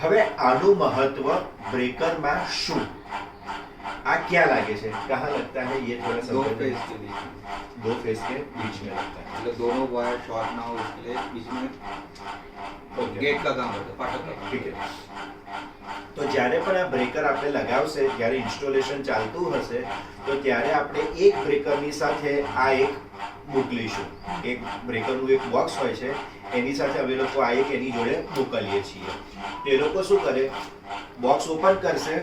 હવે આનું મહત્વ બ્રેકરમાં શું, આ क्या लागे છે, कहाँ लगता है, ये थोड़ा दो समझ फेस के बीच में, दो फेस के बीच में लगता है। मतलब दोनों वायर शॉर्ट ना हो इसके लिए बीच में ओके, गेट का काम करता है, फाटक का काम। ठीक है। તો જ્યારે પણ આ બ્રેકર આપણે લગાવશે, જ્યારે ઇન્સ્ટોલેશન ચાલતું હશે તો ત્યારે આપણે એક બ્રેકરની સાથે આ એક મોકલીશું, એક બ્રેકરનું એક બોક્સ હોય છે એની સાથે અમે લોકો આ એક એની જોડે મોકલીએ છીએ। તો એ લોકો શું કરે, બોક્સ ઓપન કરશે,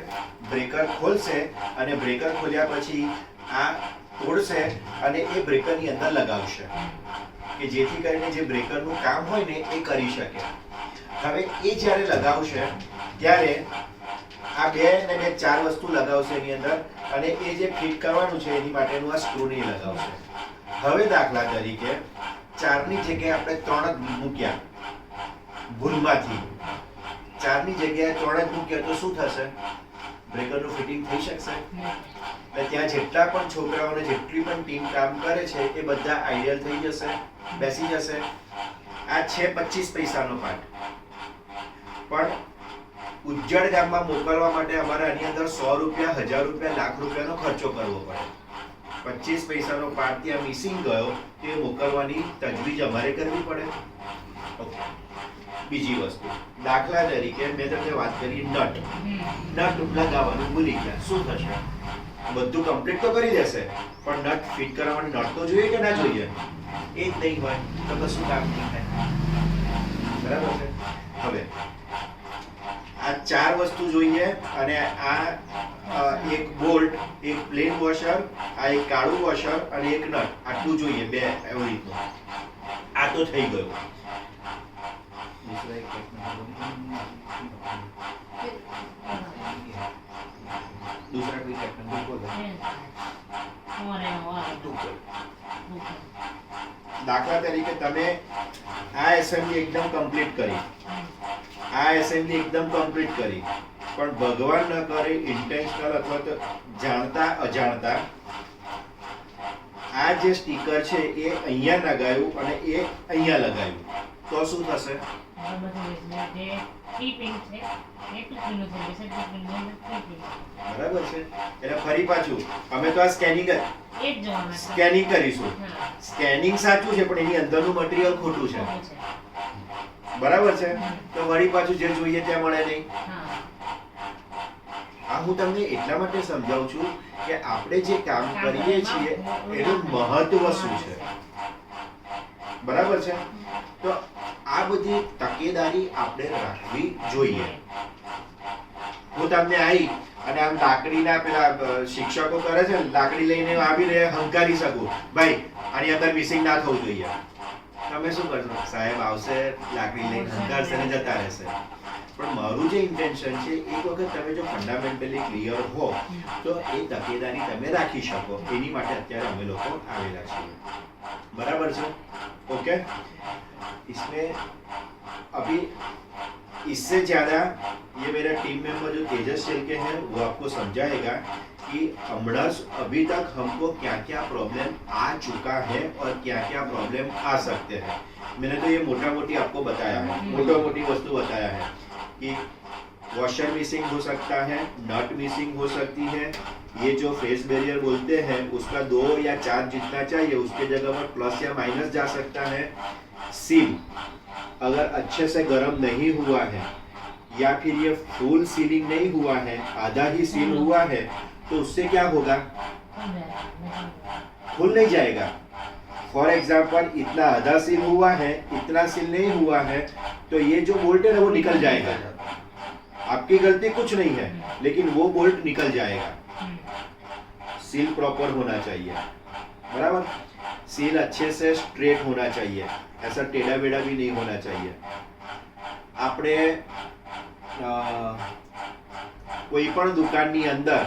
બ્રેકર ખોલશે અને બ્રેકર ખોલ્યા પછી આ તોડશે અને એ બ્રેકરની અંદર લગાવશે કે જેથી કરીને જે બ્રેકરનું કામ હોય ને એ કરી શકે। હવે એ જ્યારે લગાવશે ત્યારે આ બે ને બે ચાર વસ્તુ લગાવશે એની અંદર અને એ જે ફિટ કરવાનું છે એની માટેનું આ સ્ક્રૂ નહીં લગાવશે। હવે દાખલા તરીકે 4 ની જગ્યાએ આપણે 3 જ મૂક્યા, ભૂલમાંથી 4 ની જગ્યાએ 3 જ મૂક્યા તો શું થશે, બ્રેકરનું ફિટિંગ થઈ શકશે? એટલે ત્યાં જેટલા પણ છોકરાઓને જેટલી પણ ટીમ કામ કરે છે એ બધા આઈડિયલ થઈ જશે, બેસી જશે। આ છે 25 પૈસાનો પાર્ટ, પણ ઉજ્જડ ગામમાં મોકલવા માટે અમારે આની અંદર 100 રૂપિયા, 1000 રૂપિયા, લાખ રૂપિયાનો ખર્ચો કરવો પડે। 25 પૈસાનો પાર્ટ ત્યાં મિસિંગ ગયો તે મોકલવાની તજવીજ અમારે કરવી પડે। ઓકે, બીજી વસ્તુ, દાખલા તરીકે મેં તમને વાત કરી નટ લગાવવાનું ભૂલી ગયા, શું થશે? બધું કમ્પ્લીટ તો કરી દેશે પણ નટ ફિટ કરવા માટે નટ તો જોઈએ કે ના જોઈએ? એ જ નહીં હોય તો કશું કામ નહીં થાય, બરાબર છે? હવે આ ચાર વસ્તુ જોઈએ અને આ એક બોલ્ટ, એક પ્લેન વોશર, આ એક કાળું વોશર અને એક નટ, આટલું જોઈએ, બે એવી રીતનું। આ તો થઈ ગયું। दूसरा एक दूसरा कोई टेक्निकल बोल દાખલા તરીકે તમે આ એસેમ્બલી એકદમ કમ્પ્લીટ કરી, આ એસેમ્બલી એકદમ કમ્પ્લીટ કરી, પણ ભગવાન ન કરે ઇન્ટેન્શનલ અથવા તો જાણતા અજાણતા આ જે સ્ટીકર છે એ અહીંયા લગાવ્યું અને એ અહીંયા લગાવ્યું તો શું થશે? બરાબર છે? એટલે ફરી પાછું અમે તો આ સ્કેનિંગ કરીશું, સ્કેનિંગ સાચું છે પણ એની અંદરનું મટીરીયલ ખોટું છે, બરાબર છે? તો વળી પાછું જે જોઈએ ત્યાં મળે નહીં। આ હું તમને એટલા માટે સમજાવું છું કે આપણે જે કામ કરીએ છીએ એનું મહત્વ શું છે, બરાબર છે? તો આ બધી તકેદારી આપણે રાખવી જોઈએ। હું તમને આવી અને આમ લાકડીના પેલા શિક્ષકો કરે છે ને, લાકડી લઈને આવી રહે હંકારી શકું, ભાઈ આની અંદર મિસિંગ ના થવું જોઈએ, તમે શું કરશો? સાહેબ આવશે, લાકડી લઈને હંકારશે ને જતા રહેશે। પણ મારું જે ઇન્ટેન્શન છે, એક વખત તમે જો ફંડામેન્ટલી ક્લિયર હો તો એ તકેદારી તમે રાખી શકો, એની માટે અત્યારે અમે લોકો આવેલા છીએ, બરાબર છે? ओके, इसमें अभी इससे ज्यादा ये मेरा टीम मेंबर जो तेजस शेलके हैं वो आपको समझाएगा कि अमड़स अभी तक हमको क्या क्या प्रॉब्लम आ चुका है और क्या क्या प्रॉब्लम आ सकते हैं। मैंने तो ये मोटा मोटी आपको बताया है, मोटा मोटी वस्तु बताया है कि वॉशर मिसिंग हो सकता है, नट मिसिंग हो सकती है, ये जो फेस बैरियर बोलते हैं उसका 2 या 4 जितना चाहिए उसके जगह पर प्लस या माइनस जा सकता है। सील अगर अच्छे से गर्म नहीं हुआ है या फिर ये फुल सीलिंग नहीं हुआ है, आधा ही सील हुआ है, तो उससे क्या होगा? खुल नहीं जाएगा। फॉर एग्जाम्पल इतना आधा सील हुआ है, इतना सील नहीं हुआ है, तो ये जो बोल्ट है वो निकल जाएगा। आपकी गलती कुछ नहीं है लेकिन वो बोल्ट निकल जाएगा। सील प्रॉपर होना चाहिए, बराबर? सील अच्छे से स्ट्रेट होना चाहिए, ऐसा टेढ़ा बेढ़ा भी नहीं होना चाहिए। આપણે કોઈ પણ દુકાનની અંદર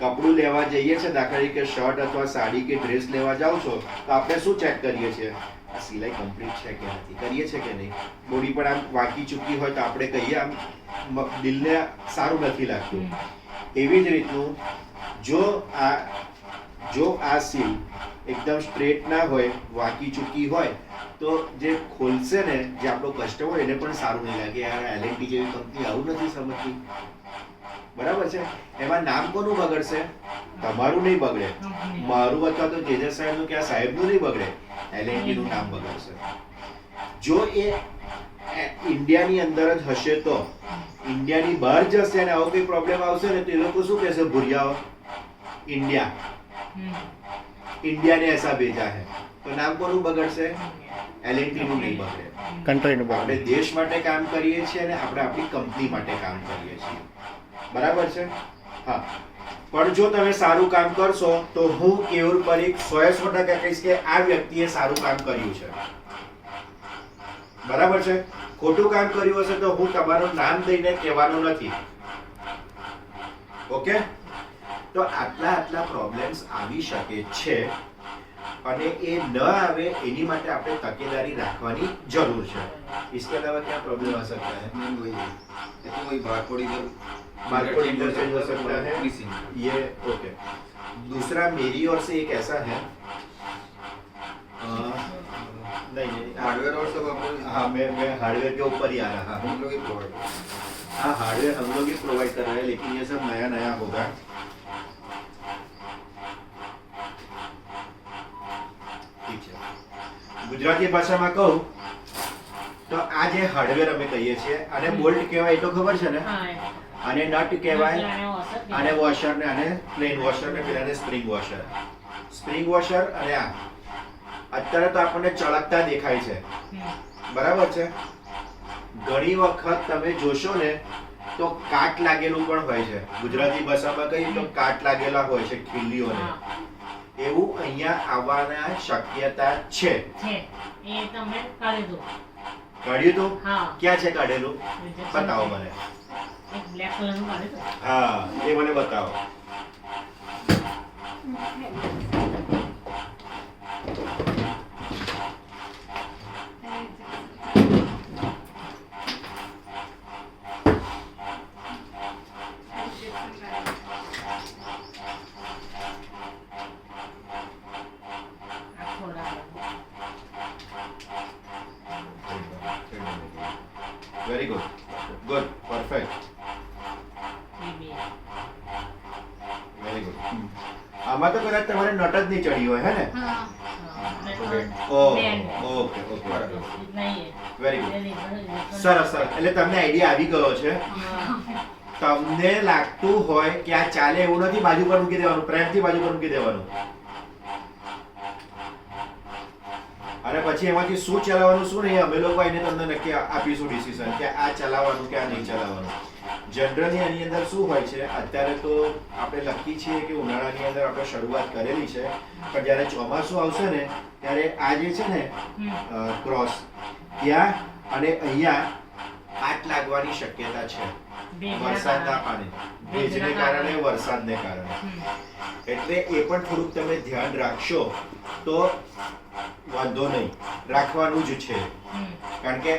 કપડું લેવા જઈએ છે, દાખલા તરીકે શર્ટ અથવા સાડી કે ડ્રેસ લેવા જાઓ છો તો આપણે શું ચેક કરીએ છીએ? આ સિલાઈ કમ્પ્લીટ છે કે નથી, કરીએ છે કે નહીં? બોડી પણ આમ વાંકી ચૂકી હોય તો આપણે કહીએ આમ દિલને સારું નથી લાગતું। એવી જ રીતનું જો આ સીલ એકદમ સ્ટ્રેટ ના હોય, વાંકી ચૂકી હોય, તો જે ખોલશે ને, જે આપણો કસ્ટમર, એને પણ સારું નહીં લાગે, યાર એલએનટી જેવી કંપની આવું નથી સમજતી. બરાબર છે? એમાં નામ કોનું બગડશે? તમારું નહીં બગડે, મારું અથવા તો જેજે સાહેબનું કે આ સાહેબનું નહીં બગડે, એલએનટી નું નામ બગડશે. જો એ ઇન્ડિયાની અંદર જ હશે તો, ઇન્ડિયાની બહાર જશે અને આવો કોઈ પ્રોબ્લેમ આવશે ને તો એ લોકો શું કહેશે? ભૂરિયાઓ इंडिया ने ऐसा भेजा है, तो नाम કોનું બગડશે? એલએનટી નું નહીં બગડે. કન્ટ્રીનું આપણે દેશ માટે કામ કરીએ છીએ અને આપણે આપણી કંપની માટે કામ કરીએ છીએ. બરાબર છે? હા. પણ જો તમે સારું કામ કરશો તો હું કેયુર પરીખ 100% કહીશ કે આ વ્યક્તિએ સારું કામ કર્યું છે. બરાબર છે? ખોટું કામ કર્યું હશે તો હું તમારું નામ દઈને કહેવાનો નથી. ઓકે? તો આટલા પ્રોબ્લેમ્સ આવી શકે છે અને એ ન આવે એની માટે આપણે તકેદારી રાખવાની જરૂર છે. इसके अलावा क्या प्रॉब्लम आ सकता है? मेन वही है, लेकिन वही बारकोड इधर बारकोड इंटरचेंज हो सकता है, मिसिंग. ये ओके. दूसरा मेरी ओर से एक ऐसा है, नहीं हार्डवेयर और सब आपको हाँ, मैं हार्डवेयर के ऊपर ही आ रहा हूँ. हम लोग ही प्रोवाइड करते हाँ, हार्डवेयर हम लोग ही प्रोवाइड कर रहे हैं, लेकिन ये सब नया नया होगा. ઠીક છે. ગુજરાતી ભાષામાં કહું તો આ જે હાર્ડવેર અમે કહીએ છીએ, આને બોલ્ટ કહેવાય એ તો ખબર છે ને, આને નટ કહેવાય, આને વોશર ને આને પ્લેન વોશર ને પેલાને સ્પ્રિંગ વોશર. સ્પ્રિંગ વોશર અને આ અત્યારે તો આપણને ચળકતા દેખાય છે, બરાબર છે? ઘણી વખત તમે જોશો ને તો કાટ લાગેલું પણ હોય છે. ગુજરાતી ભાષામાં કહીએ તો કાટ લાગેલા હોય છે ખીલીઓને. એવું અહીંયા આવવાના શક્યતા છે. એ તમે કાઢી દો. કાઢ્યું તું? હા. ક્યાં છે કાઢેલું? બતાવો મને. એક બ્લેક કલરનું કાઢી દો. હા, એ મને બતાવો. આ થોડા વેરી ગુડ, ગુડ, પરફેક્ટ, એ બે. Very good. આમાં તો કદાચ તમારે નટ જ નહીં ચડી હોય, હે ને? હા. Okay, okay, very good. સરસ, સરસ. એટલે તમને આઈડિયા આવી ગયો છે. તમને લાગતું હોય કે આ ચાલે એવું નથી, બાજુ પર મૂકી દેવાનું, પ્રેમથી બાજુ પર મૂકી દેવાનું. અને પછી એમાંથી શું ચલાવવાનું શું નહીં, અમે લોકો એને તમને નક્કી આપીશું ડિસિઝન કે આ ચલાવવાનું કે આ નહીં ચલાવવાનું. જનરલી આની અંદર શું હોય છે, અત્યારે તો આપણે લખી છીએ કે ઉનાળાની અંદર આપણે શરૂઆત કરેલી છે, પણ જ્યારે ચોમાસું આવશે ને ત્યારે આ જે છે ને ક્રોસ ત્યાં અને અહીંયા આટ લાગવાની શક્યતા છે. વરસાદના પાણી, ભેજને કારણે, વરસાદને કારણે. એટલે એ પણ થોડુંક તમે ધ્યાન રાખશો તો વાંધો નહીં, રાખવાનું જ છે. કારણ કે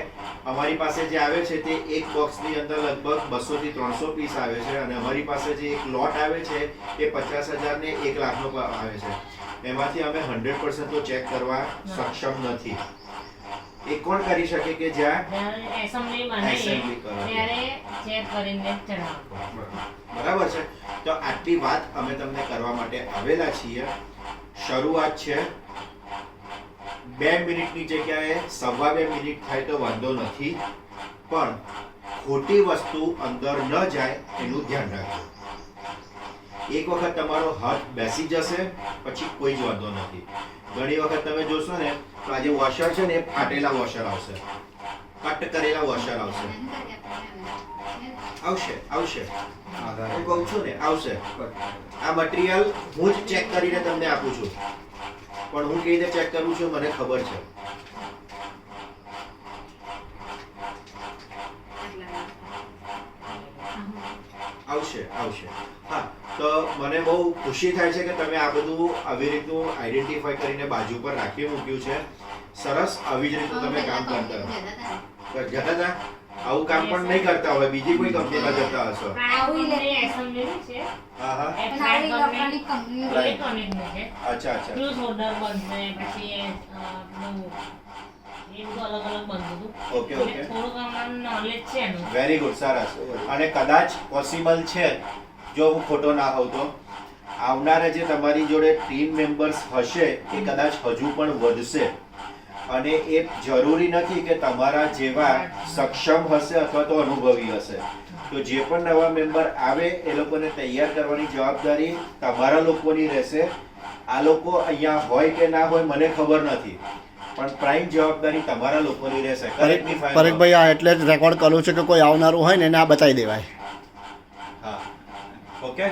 અમારી પાસે જે આવે છે તે એક બોક્સની અંદર લગભગ 200 થી 300 પીસ આવે છે અને અમારી પાસે જે એક લોટ આવે છે એ 50,000 ને 1 લાખનો આવે છે. એમાંથી અમે 100% તો ચેક કરવા સક્ષમ નથી. એ કોણ કરી શકે કે જ્યાં એસેમ્બલી બનાવીએ એસેમ્બલી કરો. ત્યારે ચેક કરીને ચડાવો. બરાબર છે? તો આટલી વાત અમે તમને કરવા માટે આવેલા છીએ. શરૂઆત છે 2 મિનિટની જગ્યાએ 2.5 મિનિટ થાય તો વાંધો નથી, પણ ખોટી વસ્તુ અંદર ન જાય એનું ધ્યાન રાખજો. એક વખત તમારો હાથ બેસી જશે પછી કોઈ જ વાંધો નથી. ઘણી વખત તમે જોશો ને તો આ જે વોશર છે ને એ ફાટેલા વોશર આવશે, કટ કરેલા વોશર આવશે. આવશે હું કહું છું ને, આવશે. આ મટીરિયલ હું જ ચેક કરીને તમને આપું છું, પણ હું કઈ રીતે ચેક કરું છું મને ખબર છે. આવશે. હા, તો મને બહુ ખુશી થાય છે કે તમે આ બધું આવી રીતનું આઈડેન્ટિફાઈ કરીને બાજુ પર રાખી મૂક્યું છે. સરસ, આવી જ રીતનું તમે કામ કરતા જતા હતા. આવું કામ પણ નહીં કરતા હોય, બીજી કોઈ કંપનીમાં જતા હશો. કંપની એસેમ્બલી છે હા હા, એ પણ આવી ફ્લાઇટ ઇલેક્ટ્રોનિક કંપનીઓ Right. ઇલેક્ટ્રોનિકનું છે. અચ્છા અચ્છા. જ્યુસ હોલ્ડર બનશે, પછી એ બધું અલગ અલગ બનતું હતું. ઓકે એટલે ઓકે, થોડુંક અમને નોલેજ છે એનું. વેરી ગુડ, સરસ. અને કદાચ પોસિબલ છે, જો હું ખોટો ના હોઉં તો આવનારા જે તમારી જોડે ટીમ મેમ્બર્સ હશે એ કદાચ હજુ પણ વધશે. અને એ જરૂરી નથી કે તમારા જેવા સક્ષમ હશે અથવા તો અનુભવી હશે. તો જે પણ નવા મેમ્બર આવે એ લોકોને તૈયાર કરવાની જવાબદારી તમારા લોકોની રહેશે. આ લોકો અહીંયા હોય કે ના હોય મને ખબર નથી, પણ પ્રાઇમ જવાબદારી તમારા લોકોની રહેશે. Correct me if I'm wrong. પરેશભાઈ આ એટલે જ રેકોર્ડ કરું છું કે કોઈ આવનારું હોય ને એને આ બતાવી દેવાય. હા, ઓકે.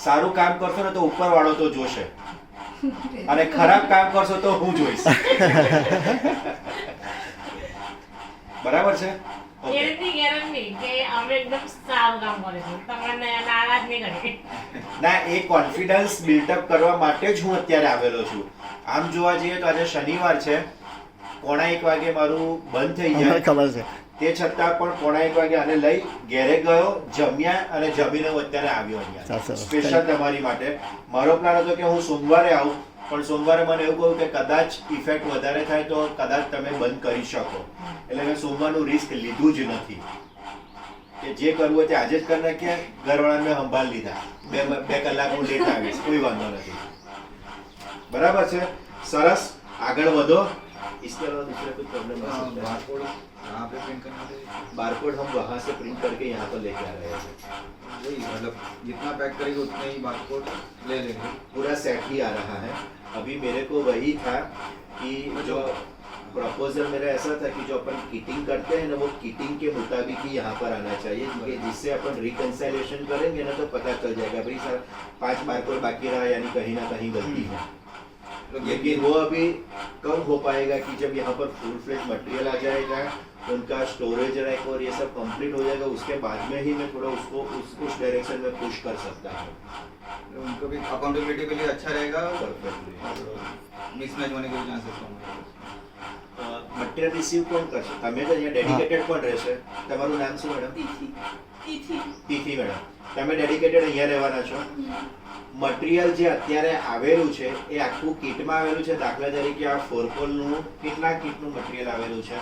સારું કામ કરશો ને તો ઉપરવાળો તો જોશે, અને ખરાબ કામ કરશો તો હું જોઈશ. બરાબર છે? ઓકે. એની ગેરંટી કે અમે એકદમ સારું કામ કરીશું, તમને નારાજ નહીં કરીએ. ના, એ કોન્ફિડન્સ બિલ્ડઅપ કરવા માટે જ હું અત્યારે આવેલો છું. આમ જોવા જઈએ તો આજે શનિવાર છે, 1:45 વાગે મારું બંધ થઈ અમને જાય, ખબર છે. તે છતાં પણ 1:45 વાગે આને લઈ ઘેરે ગયો, જમ્યા અને જમીને હું અત્યારે આવ્યો હા, અહીંયા સરસ. સ્પેશિયલ તમારી માટે. મારો પ્લાન હતો કે હું સોમવારે આવું, પણ સોમવારે મને એવું કહ્યું કે કદાચ ઇફેક્ટ વધારે થાય તો કદાચ તમે બંધ કરી શકો, એટલે મેં સોમવારનું રિસ્ક લીધું જ નથી. કે જે કરવું હોય તે આજે જ કરી નાખીએ. ઘરવાળાને મેં સંભાળ લીધા, બે કલાક હું લેટ આવીશ, કોઈ વાંધો નથી. બરાબર છે, સરસ. આગળ વધો. इसके अलावा दूसरा कोई प्रॉब्लम हो सकता है? बारकोड यहाँ पे प्रिंट करना है, बारकोड हम वहाँ से प्रिंट करके यहाँ पर लेके आ रहे हैं. वही मतलब जितना पैक करेंगे उतना ही बारकोड ले लेंगे. पूरा सेट ही आ रहा है. अभी मेरे को वही था कि जो प्रपोजल मेरा ऐसा था कि जो अपन किटिंग करते हैं ना, वो किटिंग के मुताबिक ही यहाँ पर आना चाहिए, क्योंकि जिससे अपन रिकंसिलिएशन करेंगे ना तो पता चल जाएगा भाई सर 5 बारकोड बाकी रहा, यानी कहीं ना कहीं गलती है. लेकिन वो अभी कब हो पाएगा कि जब यहाँ पर फुल फ्लेज मटेरियल आ जाएगा, उनका स्टोरेज रैक और ये सब कंप्लीट हो जाएगा, उसके बाद में ही मैं थोड़ा उसको उस डायरेक्शन में पुश कर सकता हूँ. उनको भी अकाउंटेबिलिटी के लिए अच्छा रहेगा, परफेक्टली. मिसमैच होने के भी चांसेस कम है. મટીરિયલ રિસીવ કોણ કરશે? તમે તો અહીંયા ડેડિકેટેડ કોણ રહેશે? તમારું નામ શું મેડમ? તિથિ મેડમ. તમે ડેડિકેટેડ અહીંયા રહેવાના છો. મટીરિયલ જે અત્યારે આવેલું છે એ આખું કીટમાં આવેલું છે. દાખલા તરીકે આ ફોરકોલનું કેટલા કીટનું મટીરિયલ આવેલું છે?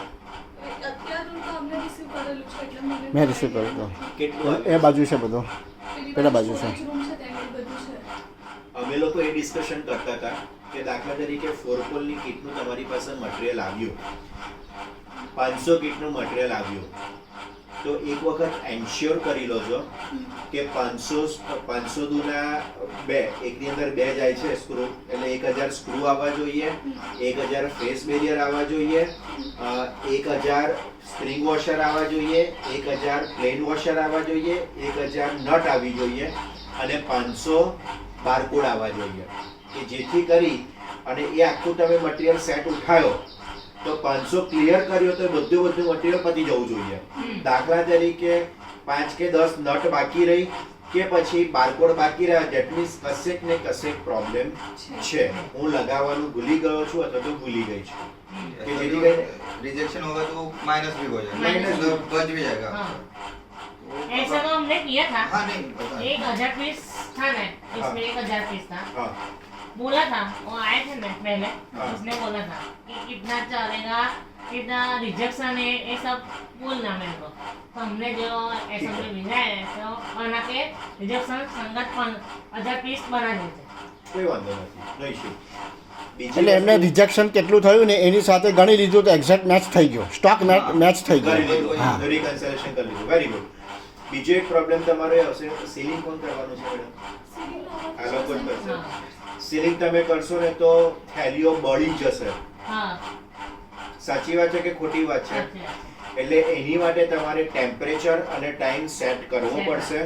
અત્યારનું તો અમને રિસીવ કરેલું છે એટલે મને મેં રિસીવ કર્યું હતું. કેટલું એ આવેલું? બાજુ છે બધું. પેલા બાજુ છે. રૂમ છે તેમાં બધું છે. અમે લોકો એ ડિસ્કશન કરતા હતા કે દાખલા તરીકે ફોરકોલની કીટનું તમારી પાસે મટીરિયલ આવ્યું, 500 કીટનું મટીરિયલ આવ્યું, તો એક વખત એન્શ્યોર કરી લો છો કે 500 દુના 2, એકની અંદર 2 જાય છે સ્ક્રૂ, એટલે 1000 સ્ક્રૂ આવવા જોઈએ, 1000 ફેસ બેરિયર આવવા જોઈએ, 1000 સ્પ્રિંગ વોશર આવવા જોઈએ, 1000 પ્લેન વોશર આવવા જોઈએ, 1000 નટ આવી જોઈએ અને 500 બારકોડ આવવા જોઈએ, કે જેથી કરી અને એ આખું તમે મટીરિયલ સેટ ઉઠાયો તો 500 ક્લિયર કર્યો તો બધું મટીરિયલ પતી જવું જોઈએ. દાખલા તરીકે 5 કે 10 નટ બાકી રહી કે પછી બારકોડ બાકી રહ્યા, ધેટ મીન્સ કશેક ને કશેક પ્રોબ્લેમ છે. હું લગાવવાનું ભૂલી ગયો છું અથવા તો ભૂલી ગઈ છું, કે જેથી કરીને रिजेक्शन होगा तो माइनस भी हो जाएगा, माइनस भी। मतलब बच भी जाएगा. हाँ. तो ऐसा तो हमने किया था. हाँ नहीं पता है. 1000 पीस था ना, इसमें 1000 पीस था. હા बोला था, वो आए थे ना पहले, हाँ. उसने बोला था कि कितना चलेगा, कितना रिजेक्शन है, ये सब बोलना मेरे को. तो हमने जो असेंबली भेजा है तो बना के रिजेक्शन संगत 1000 पीस बना देते. કોઈ વાંધો નથી, નો ઇશ્યુ. એટલે એમને રિજેક્શન કેટલું થયું ને એની સાથે ગણી લીધું તો એક્ઝેક્ટ મેચ થઈ ગયો, સ્ટોક મેચ થઈ કરી ગયો. લીધું, હા. રિકન્સિલિએશન કરી લીધું. Very good. બીજો એક પ્રોબ્લેમ તમારો એ હશે, સીલિંગ કોણ કરવાનું છે મેડમ? આ લોકો જ કરશે. हाँ સીલિંગ તમે કરશો ને તો થેલીઓ બળી જશે. हाँ સાચી વાત છે કે ખોટી વાત છે? अच्छा. એટલે એની માટે તમારે ટેમ્પરેચર અને ટાઈમ સેટ કરવો Set. પડશે.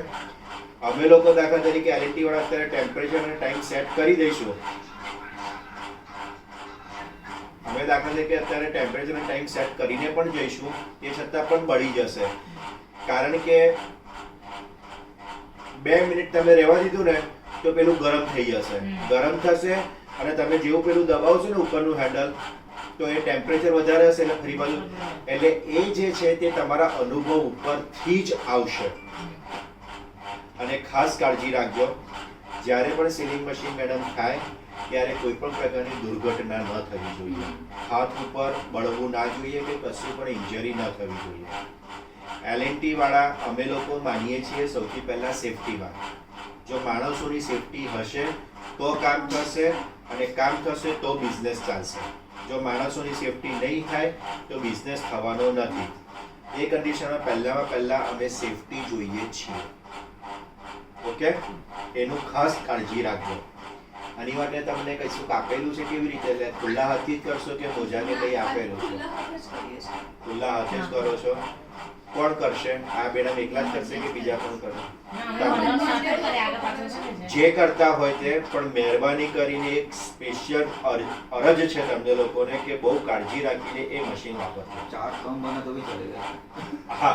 અમે લોકો દાખલા તરીકે એલઈટી વાળા અત્યારે ટેમ્પરેચર અને ટાઈમ સેટ કરી દઈશું. અમે દાખલા તરીકે અત્યારે ટેમ્પરેચર અને ટાઈમ સેટ કરીને પણ જઈશું, એ છતાં પણ બળી જશે. કારણ કે 2 મિનિટ તમે રહેવા દીધું ને તો પેલું ગરમ થઈ જશે. ગરમ થશે અને તમે જેવું પેલું દબાવશો ને ઉપરનું હેન્ડલ તો એ ટેમ્પરેચર વધારે હશે એટલે ફરી બાજુ એટલે એ જે છે તે તમારા અનુભવ ઉપરથી જ આવશે. અને ખાસ કાળજી રાખજો, જ્યારે પણ સીલિંગ મશીન મેડમ થાય ત્યારે કોઈ પણ પ્રકારની દુર્ઘટના ન થવી જોઈએ. હાથ ઉપર બળવું ના જોઈએ કે કશું પણ ઇન્જરી ન થવી જોઈએ. L&T વાળા અમે લોકો માનીએ છીએ સૌથી પહેલા સેફટીમાં. જો માણસોની સેફટી હશે તો કામ થશે, અને કામ થશે તો બિઝનેસ ચાલશે. જો માણસોની સેફટી નહીં થાય તો બિઝનેસ થવાનો નથી. એ કન્ડિશનમાં પહેલાં અમે સેફટી જોઈએ છીએ. ઓકે, એનું ખાસ કાળજી રાખજો. આની માટે તમને કશું આપેલું છે કેવી રીતે? એટલે ખુલ્લા હાથથી જ કરશો કે મોજા કે કંઈ આપેલું છે? ખુલ્લા હાથે જ કરીએ છીએ. ખુલ્લા હાથે જ કરો છો. કોણ કરશે? આ મેડમ એકલા જ કરશે કે બીજા પણ કરે? ના, અમે બધા સાથે કરીએ, આગળ પાછળ કરે છે. જે કરતા હોય તે પણ મહેરબાની કરીને એક સ્પેશિયલ અરજ છે તમને લોકોને કે બહુ કાળજી રાખીને એ મશીન વાપરજો. ચાર કમ બને તો બી ચલેगा. હા,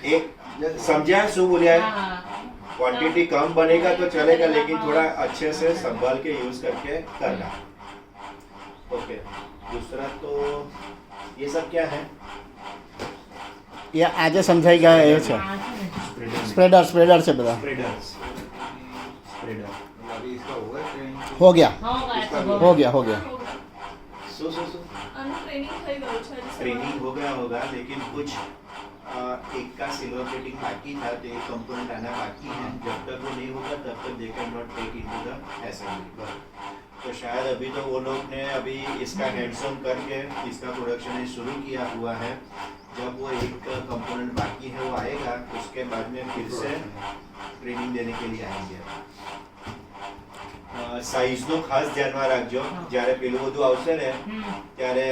એક समझा શું બોલ્યા? हाँ, क्वांटिटी कम बनेगा तो चलेगा, लेकिन थोड़ा अच्छे से संभाल के यूज करके करना. ओके, दूसरा तो ये सब क्या है? એ આજે સમજાઈ ગયા એ છે हाँ, છે ને. સ્પ્રેડર છે બધા. स्प्रेडर्स. स्प्रेडर. अभी इसका होगा ट्रेनिंग. હો ગયા हो गया, હો ગયા सो આનું ટ્રેનિંગ થઈ ગયું છે હજી ट्रेनिंग हो गया होगा, लेकिन कुछ एक का सिल्वर प्लेटिंग बाकी था, तो एक कंपोनेंट आना बाकी है. जब तक वो नहीं होगा तब तक they can not take into the assembly. तो शायद अभी तो वो लोग ने अभी इसका हैंड्स ऑन करके इसका प्रोडक्शन शुरू किया हुआ है. जब वो एक कंपोनेंट बाकी है वो आएगा, उसके बाद में फिर से ट्रेनिंग देने के लिए आएंगे. સાઈઝનો ખાસ ધ્યાનમાં રાખજો. જ્યારે પેલું બધું આવશે ને हम्म, ત્યારે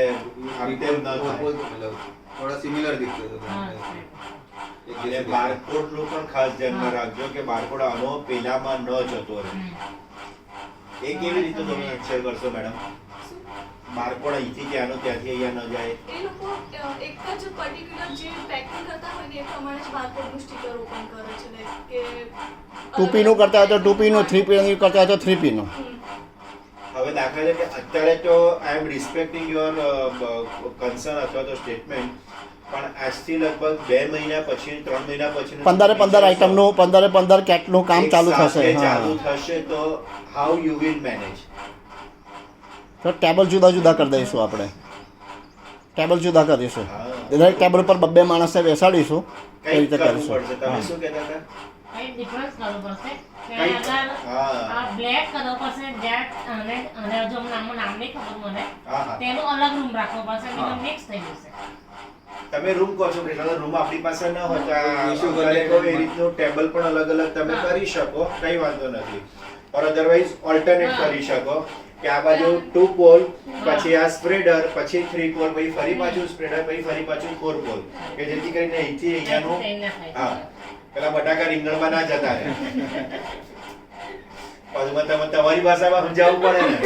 આમ તેમ ન થાય. मतलब थोड़ा सिमिलर दिखते थे. हाँ, एक અને जैसे બારકોડનું પણ ખાસ ધ્યાનમાં રાખજો કે બારકોડ આનો પેલામાં ન જતો રહે. हम्म. એ કેવી રીતે તમે અક્ષર કરશો મેડમ? બારકોડ અહીંથી ત્યાંનો ત્યાંથી અહીંયા ન જાય. એ લોકો એક જ પર્ટિક્યુલર જે પેકિંગ કરતા હોય ને એ પ્રમાણે જ બારકોડનું સ્ટીકર ઓપન કરે છે. લાઈક કે 2P નું કરતા હોય તો 2P નું, 3P નું કરતા હોય તો 3P નું. હવે દાખલા તરીકે અત્યારે તો આઈ એમ રિસ્પેક્ટિંગ યોર કન્સર્ન અથવા તો સ્ટેટમેન્ટ, પણ આજથી લગભગ 2 મહિના પછી 3 મહિના પછી 15 આઈટમનું 15 કેટનું કામ ચાલુ થશે. ચાલુ હા, થશે તો હાઉ યુ વિલ મેનેજ? તો ટેબલ જુદા જુદા કરી દઈશું આપણે. ટેબલ જુદા કરીશું. હા. દરેક ટેબલ પર 2 માણસને બેસાડીશું. એ કઈ રીતે કરવું કરીશું. પડશે? તમે હા. શું કહેતા હતા? કઈ difference કરવું પડશે કે કઈ? અગર હા. આ black કરવો પડશે, that અને જો નામનું નામ નહીં ખબર મને, હા હા, તેનો અલગ રૂમ રાખવો પડશે, હા. બીજો મિક્સ થઈ જશે. તમે રૂમ કહો છો કે રૂમ આપણી પાસે ન હોય તો Issue અત્યારે કરી કોઈ એ રીતનું ટેબલ પણ અલગ અલગ તમે હા. કરી શકો, કઈ વાંધો નથી. ઓર અધરવાઇઝ ઓલ્ટરનેટ હા. કરી શકો કે આ બાજુ 2 પોલ, હા. પછી આ સ્પ્રેડર, પછી 3 પોલ, પછી ફરી પાછું સ્પ્રેડર, પછી ફરી પાછું 4 પોલ, કે જેથી કરીને અહીંથી અહીંયાનું થઈ ના થાય. હા, પેલા બટાકા રીંગણમાં ના જતા રહે. પાછું તમે તમારી ભાષામાં સમજાવવું પડે ને.